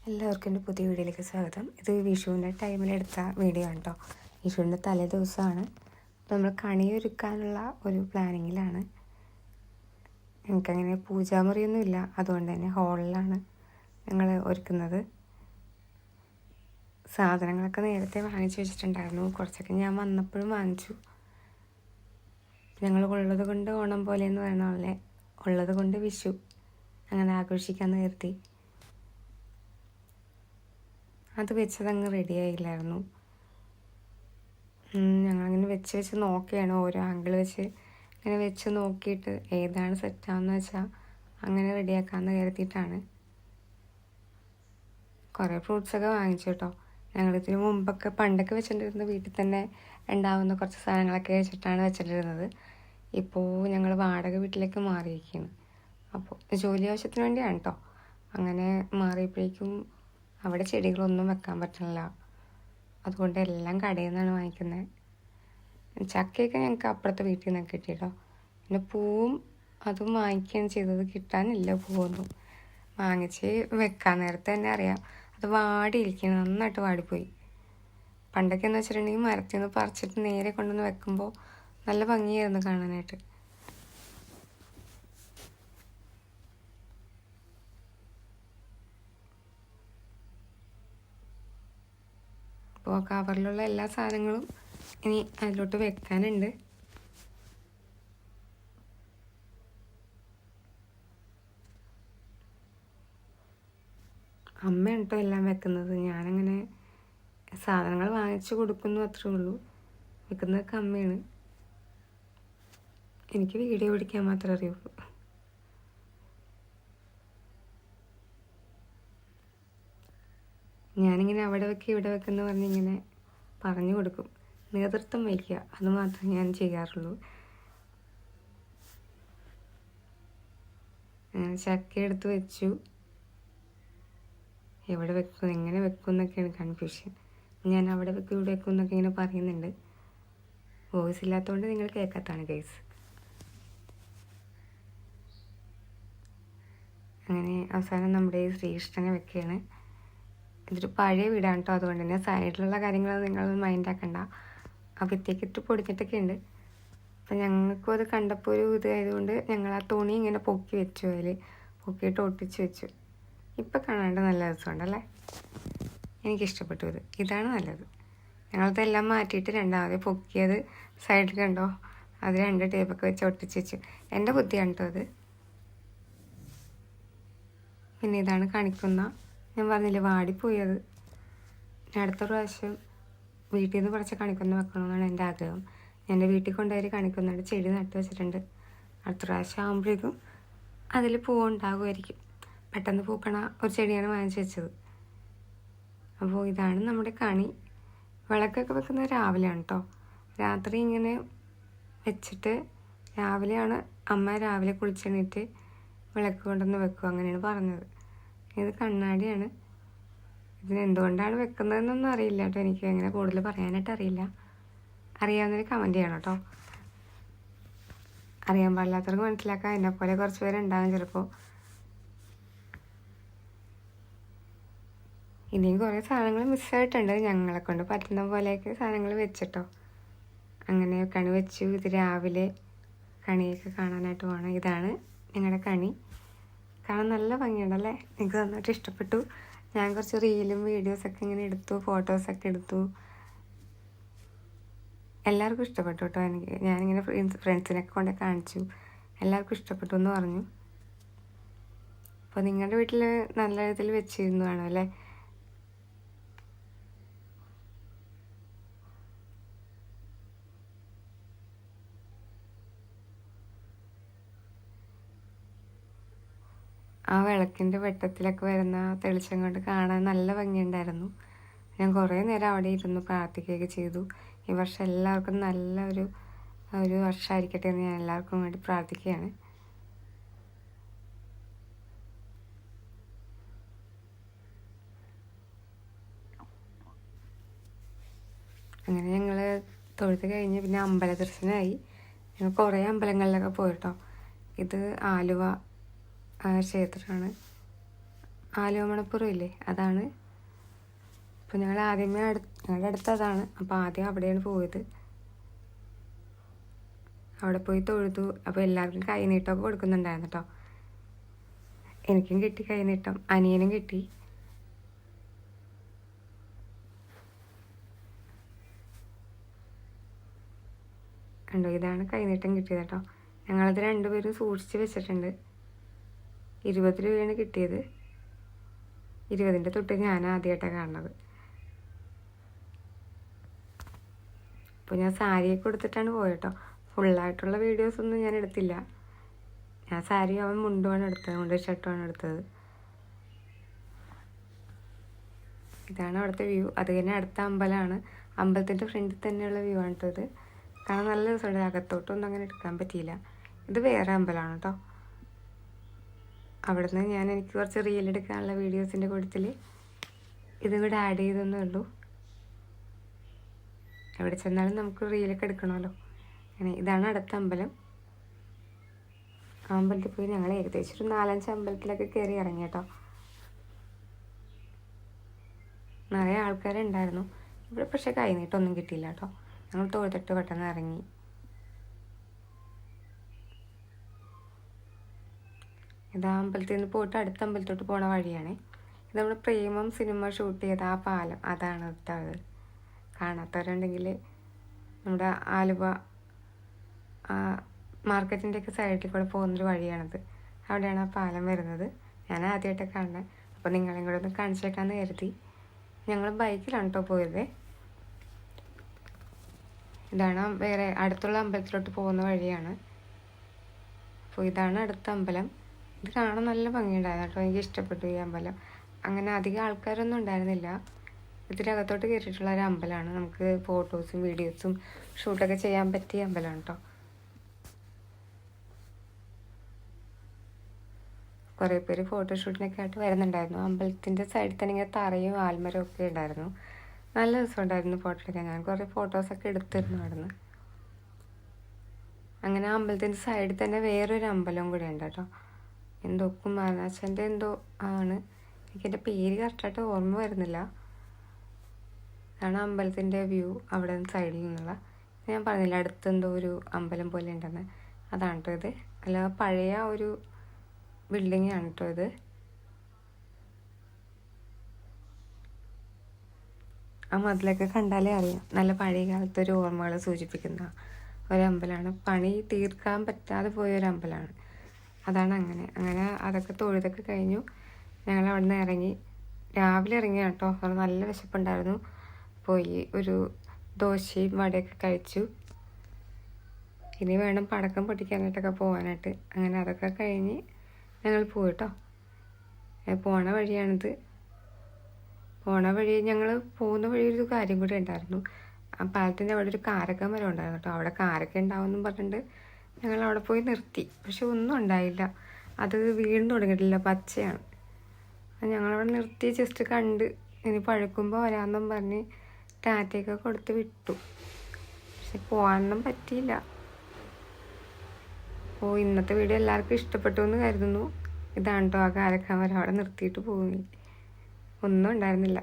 എല്ലാവർക്കും എൻ്റെ പുതിയ വീഡിയോയിലേക്ക് സ്വാഗതം. ഇത് വിഷുവിൻ്റെ ടൈമിലെടുത്ത വീഡിയോ ആണ് കേട്ടോ. വിഷുവിൻ്റെ തലേ ദിവസമാണ്. നമ്മൾ കണിയൊരുക്കാനുള്ള ഒരു പ്ലാനിങ്ങിലാണ്. എനിക്കങ്ങനെ പൂജാമുറിയൊന്നുമില്ല, അതുകൊണ്ട് തന്നെ ഹോളിലാണ് ഞങ്ങൾ ഒരുക്കുന്നത്. സാധനങ്ങളൊക്കെ നേരത്തെ വാങ്ങിച്ചു വെച്ചിട്ടുണ്ടായിരുന്നു. കുറച്ചൊക്കെ ഞാൻ വന്നപ്പോഴും വാങ്ങിച്ചു. ഞങ്ങൾ ഉള്ളത് കൊണ്ട് ഓണം പോലെ എന്ന് പറയുന്ന പോലെ ഉള്ളത് കൊണ്ട് വിഷു അങ്ങനെ ആഘോഷിക്കാമെന്ന് കരുതി. അത് വെച്ചതങ്ങ് റെഡി ആയില്ലായിരുന്നു. ഞങ്ങളങ്ങനെ വെച്ച് നോക്കുകയാണ്. ഓരോ ആംഗിൾ വെച്ച് ഇങ്ങനെ വെച്ച് നോക്കിയിട്ട് ഏതാണ് സെറ്റാണെന്ന് വെച്ചാൽ അങ്ങനെ റെഡിയാക്കാമെന്ന് കരുതിയിട്ടാണ്. കുറേ ഫ്രൂട്ട്സൊക്കെ വാങ്ങിച്ചു കേട്ടോ. ഞങ്ങളിതിന് മുമ്പൊക്കെ പണ്ടൊക്കെ വെച്ചിട്ടിരുന്നത് വീട്ടിൽ തന്നെ ഉണ്ടാവുന്ന കുറച്ച് സാധനങ്ങളൊക്കെ വെച്ചിട്ടാണ് വെച്ചിട്ടിരുന്നത്. ഇപ്പോൾ ഞങ്ങൾ വാടക വീട്ടിലേക്ക് മാറിയിരിക്കുകയാണ്. അപ്പോൾ ജോലി ആവശ്യത്തിന് വേണ്ടിയാണ് കേട്ടോ. അങ്ങനെ മാറിയപ്പോഴേക്കും അവിടെ ചെടികളൊന്നും വെക്കാൻ പറ്റില്ല. അതുകൊണ്ട് എല്ലാം കടയിൽ നിന്നാണ് വാങ്ങിക്കുന്നത്. ചക്കയൊക്കെ ഞങ്ങൾക്ക് അപ്പുറത്തെ വീട്ടിൽ നിന്നൊക്കെ കിട്ടി കേട്ടോ. പിന്നെ പൂവും അതും വാങ്ങിക്കുകയാണ് ചെയ്തത്. കിട്ടാനില്ല പൂവൊന്നും. വാങ്ങിച്ച് വെക്കാൻ നേരത്തെ തന്നെ അറിയാം അത് വാടിയിരിക്കണം, നന്നായിട്ട് വാടിപ്പോയി. പണ്ടൊക്കെ എന്ന് വെച്ചിട്ടുണ്ടെങ്കിൽ മരത്തിൽ നിന്ന് പറിച്ചിട്ട് നേരെ കൊണ്ടുവന്ന് വെക്കുമ്പോൾ നല്ല ഭംഗിയായിരുന്നു കാണാനായിട്ട്. അപ്പോൾ കവറിലുള്ള എല്ലാ സാധനങ്ങളും ഇനി അതിലോട്ട് വെക്കാനുണ്ട്. അമ്മയാണ് കേട്ടോ എല്ലാം വെക്കുന്നത്. ഞാനങ്ങനെ സാധനങ്ങൾ വാങ്ങിച്ചു കൊടുക്കുന്നു, അത്രേ ഉള്ളൂ. വെക്കുന്നതൊക്കെ അമ്മയാണ്. എനിക്ക് വീഡിയോ പിടിക്കാൻ മാത്രമേ അറിയുള്ളൂ. ഞാനിങ്ങനെ അവിടെ വെക്കുക ഇവിടെ വെക്കെന്ന് പറഞ്ഞിങ്ങനെ പറഞ്ഞു കൊടുക്കും. നേതൃത്വം വയ്ക്കുക, അത് മാത്രമേ ഞാൻ ചെയ്യാറുള്ളൂ. അങ്ങനെ ചക്ക എടുത്ത് വെച്ചു. എവിടെ വെക്കും എങ്ങനെ വെക്കും എന്നൊക്കെയാണ് കൺഫ്യൂഷൻ. ഞാൻ അവിടെ വെക്കും ഇവിടെ വെക്കും എന്നൊക്കെ ഇങ്ങനെ പറയുന്നുണ്ട്. വോയിസ് ഇല്ലാത്തതുകൊണ്ട് നിങ്ങൾ കേൾക്കാത്തതാണ് ഗൈസ്. അങ്ങനെ അവസാനം നമ്മുടെ ഈ ശ്രീകൃഷ്ണനെ വെക്കുകയാണ്. ഇതൊരു പഴയ വീടാണ് കേട്ടോ, അതുകൊണ്ട് തന്നെ സൈഡിലുള്ള കാര്യങ്ങൾ നിങ്ങൾ മൈൻഡാക്കണ്ട. ആ ഭിത്തിക്കിട്ട് പൊടിഞ്ഞിട്ടൊക്കെ ഉണ്ട്. അപ്പം ഞങ്ങൾക്കും അത് കണ്ടപ്പോൾ ഒരു ഇതായതുകൊണ്ട് ഞങ്ങൾ ആ തുണി ഇങ്ങനെ പൊക്കി വെച്ചു, അതിൽ പൊക്കിയിട്ട് ഒട്ടിച്ച് വെച്ചു. ഇപ്പം കാണാണ്ട് നല്ല രസമുണ്ടല്ലേ. എനിക്കിഷ്ടപ്പെട്ടു. ഇതാണ് നല്ലത്. ഞങ്ങളതെല്ലാം മാറ്റിയിട്ട് രണ്ടാമത് പൊക്കിയത് സൈഡിൽ കണ്ടോ, അത് 2 ടേപ്പൊക്കെ വെച്ച് ഒട്ടിച്ച് വെച്ചു. എൻ്റെ ബുദ്ധിയാണ് കേട്ടോ അത്. പിന്നെ ഇതാണ് കണിക്കുന്ന. ഞാൻ പറഞ്ഞില്ലേ വാടിപ്പോയത്. അടുത്ത പ്രാവശ്യം വീട്ടിൽ നിന്ന് കുറച്ച് കണിക്കൊന്ന വെക്കണമെന്നാണ് എൻ്റെ ആഗ്രഹം. ഞാൻ എൻ്റെ വീട്ടിൽ കൊണ്ടുപോയി കണിക്കൊന്നയുടെ ചെടി നട്ട് വെച്ചിട്ടുണ്ട്. അടുത്ത പ്രാവശ്യം ആകുമ്പോഴേക്കും അതിൽ പൂവുണ്ടാകുമായിരിക്കും. പെട്ടെന്ന് പൂക്കണ ഒരു ചെടിയാണ് വാങ്ങിച്ചു വെച്ചത്. അപ്പോൾ ഇതാണ് നമ്മുടെ കണി. വിളക്കൊക്കെ വെക്കുന്നത് രാവിലെയാണ് കേട്ടോ. രാത്രി ഇങ്ങനെ വെച്ചിട്ട് രാവിലെയാണ് അമ്മ രാവിലെ കുളിച്ചെണീറ്റ് വിളക്ക് കൊണ്ടുവന്ന് വെക്കും, അങ്ങനെയാണ് പറഞ്ഞത്. ഇത് കണ്ണാടിയാണ്. ഇതിനെന്തുകൊണ്ടാണ് വെക്കുന്നതെന്നൊന്നും അറിയില്ല കേട്ടോ. എനിക്ക് അങ്ങനെ കൂടുതൽ പറയാനായിട്ട് അറിയില്ല. അറിയാവുന്നവർ കമൻറ്റ് ചെയ്യണം കേട്ടോ. അറിയാൻ പാടില്ലാത്തവർക്ക് മനസ്സിലാക്കാം. എന്നെപ്പോലെ കുറച്ച് പേരുണ്ടാകും ചിലപ്പോൾ. ഇനിയും കുറേ സാധനങ്ങൾ മിസ്സായിട്ടുണ്ട്. ഞങ്ങളെ കൊണ്ട് പറ്റുന്ന പോലെയൊക്കെ സാധനങ്ങൾ വെച്ചിട്ടോ. അങ്ങനെ കണി വെച്ചു. ഇത് രാവിലെ കണിയൊക്കെ കാണാനായിട്ട് പോകണം. ഇതാണ് ഞങ്ങളുടെ കണി. കാണാൻ നല്ല ഭംഗിയുണ്ടല്ലേ. എനിക്ക് നന്നായിട്ട് ഇഷ്ടപ്പെട്ടു. ഞാൻ കുറച്ച് റീലും വീഡിയോസൊക്കെ ഇങ്ങനെ എടുത്തു, ഫോട്ടോസൊക്കെ എടുത്തു. എല്ലാവർക്കും ഇഷ്ടപ്പെട്ടു കേട്ടോ. ഞാനിങ്ങനെ ഫ്രണ്ട്സിനൊക്കെ കൊണ്ട് കാണിച്ചു. എല്ലാവർക്കും ഇഷ്ടപ്പെട്ടു എന്ന് പറഞ്ഞു. അപ്പോൾ നിങ്ങളുടെ വീട്ടിൽ നല്ല ഇതിൽ വെച്ചിരുന്നു കാണും അല്ലേ. ആ വിളക്കിൻ്റെ വെട്ടത്തിലൊക്കെ വരുന്ന തെളിച്ചം കൊണ്ട് കാണാൻ നല്ല ഭംഗിയുണ്ടായിരുന്നു. ഞാൻ കുറേ നേരം അവിടെ ഇരുന്ന് പ്രാർത്ഥിക്കുകയൊക്കെ ചെയ്തു. ഈ വർഷം എല്ലാവർക്കും നല്ല ഒരു വർഷമായിരിക്കട്ടെ എന്ന് ഞാൻ എല്ലാവർക്കും വേണ്ടി പ്രാർത്ഥിക്കുകയാണ്. അങ്ങനെ ഞങ്ങൾ തൊഴുത് കഴിഞ്ഞ് പിന്നെ അമ്പല ദർശനമായി. ഞങ്ങൾ കുറേ അമ്പലങ്ങളിലൊക്കെ പോയിട്ടോ. ഇത് ആലുവ ക്ഷേത്രമാണ്. ആലുവമണപ്പുറം ഇല്ലേ, അതാണ്. അപ്പോൾ ഞങ്ങൾ ആദ്യമേ ഞങ്ങളുടെ അടുത്തതാണ്. അപ്പോൾ ആദ്യം അവിടെയാണ് പോയത്. അവിടെ പോയി തൊഴുതു. അപ്പോൾ എല്ലാവർക്കും കൈനീട്ടമൊക്കെ കൊടുക്കുന്നുണ്ടായിരുന്നു കേട്ടോ. എനിക്കും കിട്ടി കൈനീട്ടം, അനിയനും കിട്ടി. കണ്ടോ, ഇതാണ് കൈനീട്ടം കിട്ടിയത് കേട്ടോ. ഞങ്ങളത് രണ്ടുപേരും സൂക്ഷിച്ച് വെച്ചിട്ടുണ്ട്. 20 രൂപയാണ് കിട്ടിയത്. 20ൻ്റെ തൊട്ട് ഞാൻ ആദ്യമായിട്ടാണ് കാണുന്നത്. അപ്പോൾ ഞാൻ സാരിയൊക്കെ കൊടുത്തിട്ടാണ് പോയത് കേട്ടോ. ഫുള്ളായിട്ടുള്ള വീഡിയോസൊന്നും ഞാൻ എടുത്തില്ല. ഞാൻ സാരി, അവൻ മുണ്ടുമാണ് എടുത്തത്, മുണ്ട് ഷർട്ടുമാണ് എടുത്തത്. ഇതാണ് അവിടുത്തെ വ്യൂ. അത് തന്നെ അടുത്ത അമ്പലമാണ്. അമ്പലത്തിൻ്റെ ഫ്രണ്ടിൽ തന്നെയുള്ള വ്യൂ ആണ് കേട്ടോ ഇത്. കാണാൻ നല്ല രസമുണ്ട്. അകത്തോട്ടൊന്നും അങ്ങനെ എടുക്കാൻ പറ്റിയില്ല. ഇത് വേറെ അമ്പലമാണ് കേട്ടോ. അവിടുന്ന് എനിക്ക് കുറച്ച് റീൽ എടുക്കാനുള്ള വീഡിയോസിൻ്റെ കൂട്ടത്തിൽ ഇതും കൂടെ ആഡ് ചെയ്തെന്നേ ഉള്ളൂ. എവിടെ ചെന്നാലും നമുക്ക് റീലൊക്കെ എടുക്കണമല്ലോ. അങ്ങനെ ഇതാണ് അടുത്ത അമ്പലം. ആ അമ്പലത്തിൽ പോയി ഞങ്ങൾ ഏകദേശം ഒരു 4-5 അമ്പലത്തിലൊക്കെ കയറി ഇറങ്ങി കേട്ടോ. നിറയെ ആൾക്കാരുണ്ടായിരുന്നു. ഇവിടെ പക്ഷേ കൈനീട്ടൊന്നും കിട്ടിയില്ല കേട്ടോ. ഞങ്ങൾ തൊഴുതിട്ട് പെട്ടെന്ന് ഇറങ്ങി. ഇത് ആ അമ്പലത്തിൽ നിന്ന് പോയിട്ട് അടുത്ത അമ്പലത്തോട്ട് പോണ വഴിയാണ്. ഇത് നമ്മുടെ പ്രേമം സിനിമ ഷൂട്ട് ചെയ്ത ആ പാലം, അതാണ് ഇട്ടത്. കാണാത്തവരുണ്ടെങ്കിൽ നമ്മുടെ ആലുവ മാർക്കറ്റിൻ്റെയൊക്കെ സൈഡിൽ കൂടെ പോകുന്നൊരു വഴിയാണത്. അവിടെയാണ് ആ പാലം വരുന്നത്. ഞാൻ ആദ്യമായിട്ടൊക്കെ കാണുന്നത്. അപ്പോൾ നിങ്ങളെയും കൂടെ ഒന്ന് കാണിച്ചേക്കാമെന്ന് കരുതി. ഞങ്ങൾ ബൈക്കിലാണ് കേട്ടോ പോയത്. ഇതാണ് വേറെ അടുത്തുള്ള അമ്പലത്തിലോട്ട് പോകുന്ന വഴിയാണ്. അപ്പോൾ ഇതാണ് അടുത്ത അമ്പലം. ഇത് കാണാൻ നല്ല ഭംഗിയുണ്ടായിരുന്നു കേട്ടോ. എനിക്ക് ഇഷ്ടപ്പെട്ടു ഈ അമ്പലം. അങ്ങനെ അധികം ആൾക്കാരൊന്നും ഉണ്ടായിരുന്നില്ല. ഇതിനകത്തോട്ട് കയറിയിട്ടുള്ള ഒരു അമ്പലമാണ്. നമുക്ക് ഫോട്ടോസും വീഡിയോസും ഷൂട്ടൊക്കെ ചെയ്യാൻ പറ്റിയ അമ്പലമാണ് കേട്ടോ. കുറേ പേര് ഫോട്ടോഷൂട്ടിനൊക്കെ ആയിട്ട് വരുന്നുണ്ടായിരുന്നു. അമ്പലത്തിൻ്റെ സൈഡിൽ തന്നെ ഇങ്ങനെ തറയും ആൽമരവും ഒക്കെ ഉണ്ടായിരുന്നു. നല്ല രസമുണ്ടായിരുന്നു ഫോട്ടോ എടുക്കാൻ. ഞാൻ കുറേ ഫോട്ടോസൊക്കെ എടുത്തിരുന്നു അവിടുന്ന്. അങ്ങനെ അമ്പലത്തിൻ്റെ സൈഡിൽ തന്നെ വേറൊരു അമ്പലവും കൂടെ ഉണ്ട് കേട്ടോ. എന്തോ കുമാരനാശൻ്റെ എന്തോ ആണ്. എനിക്കെൻ്റെ പേര് കറക്റ്റായിട്ട് ഓർമ്മ വരുന്നില്ല. അതാണ് അമ്പലത്തിൻ്റെ വ്യൂ അവിടെ നിന്ന് സൈഡിൽ നിന്നുള്ള. ഞാൻ പറഞ്ഞില്ല അടുത്തെന്തോ ഒരു അമ്പലം പോലെ ഉണ്ടെന്ന്. അതാണ് കേട്ടോ ഇത്. അല്ല, പഴയ ഒരു ബിൽഡിംഗ് ആണ് കേട്ടോ ഇത്. ആ മതിലൊക്കെ കണ്ടാലേ അറിയാം. നല്ല പഴയ കാലത്തെ ഒരു ഓർമ്മകളെ സൂചിപ്പിക്കുന്ന ഒരമ്പലമാണ്. പണി തീർക്കാൻ പറ്റാതെ പോയൊരു അമ്പലമാണ്. അതാണ് അങ്ങനെ അതൊക്കെ തൊഴുതൊക്കെ കഴിഞ്ഞു. ഞങ്ങൾ അവിടെ നിന്ന് ഇറങ്ങി. രാവിലെ ഇറങ്ങി കേട്ടോ. നല്ല വിശപ്പുണ്ടായിരുന്നു. പോയി ഒരു ദോശയും വടയൊക്കെ കഴിച്ചു. ഇനി വേണം പടക്കം പൊട്ടിക്കാനായിട്ടൊക്കെ പോകാനായിട്ട്. അങ്ങനെ അതൊക്കെ കഴിഞ്ഞ് ഞങ്ങൾ പോയിട്ടോ. പോണ വഴിയാണിത്. ഞങ്ങൾ പോകുന്ന വഴി ഒരു കാര്യം കൂടി ഉണ്ടായിരുന്നു. ആ പാലത്തിൻ്റെ അവിടെ ഒരു കാരക്ക മരം ഉണ്ടായിരുന്നു കേട്ടോ. അവിടെ കാരക്ക ഉണ്ടാവുമെന്നും പറഞ്ഞിട്ട് ഞങ്ങൾ അവിടെ പോയി നിർത്തി. പക്ഷെ ഒന്നും ഉണ്ടായില്ല. അത് വീണ് തുടങ്ങിയിട്ടില്ല, പച്ചയാണ്. ഞങ്ങളവിടെ നിർത്തി ജസ്റ്റ് കണ്ട് ഇനി പഴുക്കുമ്പോൾ വരാമെന്നും പറഞ്ഞ് ടാറ്റയൊക്കെ കൊടുത്ത് വിട്ടു. പക്ഷെ പോകാനൊന്നും പറ്റിയില്ല. അപ്പോൾ ഇന്നത്തെ വീഡിയോ എല്ലാവർക്കും ഇഷ്ടപ്പെട്ടു എന്ന് കരുതുന്നു. ഇതാണ് കേട്ടോ ആ കാരക്ക മരം. അവിടെ നിർത്തിയിട്ട് പോയി. ഒന്നും ഉണ്ടായിരുന്നില്ല.